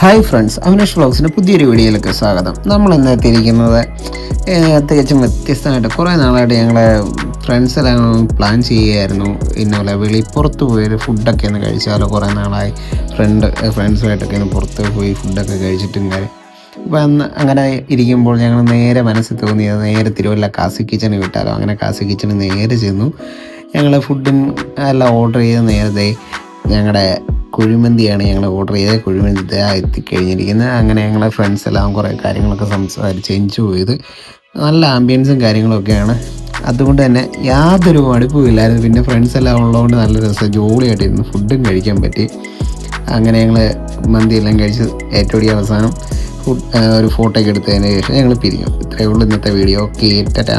Hi friends, Avinash വ്ളോഗ്സിൻ്റെ പുതിയൊരു വീഡിയോയിലേക്ക് സ്വാഗതം. നമ്മൾ ഇന്ന് എത്തിയിരിക്കുന്നത് തികച്ചും വ്യത്യസ്തമായിട്ട് കുറേ നാളായിട്ട് ഞങ്ങളെ ഫ്രണ്ട്സെല്ലാം പ്ലാൻ ചെയ്യുകയായിരുന്നു. ഇന്നലെ പുറത്ത് പോയൊരു ഫുഡൊക്കെ ഒന്ന് കഴിച്ചാലോ, കുറേ നാളായി ഫ്രണ്ട്സുമായിട്ടൊക്കെ ഒന്ന് പുറത്ത് പോയി ഫുഡൊക്കെ കഴിച്ചിട്ടും കാര്യം. അപ്പോൾ അന്ന് അങ്ങനെ ഇരിക്കുമ്പോൾ ഞങ്ങൾ നേരെ മനസ്സിൽ തോന്നിയത് നേരെ തിരുവല്ല കാസി കിച്ചണ് വിട്ടാലോ. അങ്ങനെ കാസി കിച്ചണ് നേരെ ചെന്നു. ഞങ്ങൾ ഫുഡും എല്ലാം ഓർഡർ ചെയ്ത് നേരത്തെ ഞങ്ങളുടെ കുഴിമന്തിയാണ് ഞങ്ങൾ ഓർഡർ ചെയ്തത്. കുഴിമന്തി എത്തിക്കഴിഞ്ഞിരിക്കുന്നത്. അങ്ങനെ ഞങ്ങളെ ഫ്രണ്ട്സ് എല്ലാം കുറേ കാര്യങ്ങളൊക്കെ സംസാരിച്ച് എൻജോയ് ചെയ്ത് നല്ല ആംബിയൻസും കാര്യങ്ങളൊക്കെയാണ്. അതുകൊണ്ട് തന്നെ യാതൊരു മടുപ്പുമില്ലായിരുന്നു. പിന്നെ ഫ്രണ്ട്സ് എല്ലാം ഉള്ളതുകൊണ്ട് നല്ല രസം ജോളിയായിട്ടിരുന്നു ഫുഡും കഴിക്കാൻ പറ്റി. അങ്ങനെ ഞങ്ങൾ മന്തിയെല്ലാം കഴിച്ച് ഏറ്റവും അവസാനം ഒരു ഫോട്ടോ ഒക്കെ എടുത്തതിന് ശേഷം ഞങ്ങൾ പിരിഞ്ഞു. ഇത്രയേ ഉള്ളൂ ഇന്നത്തെ വീഡിയോ. ഓക്കെ, ടാറ്റാ.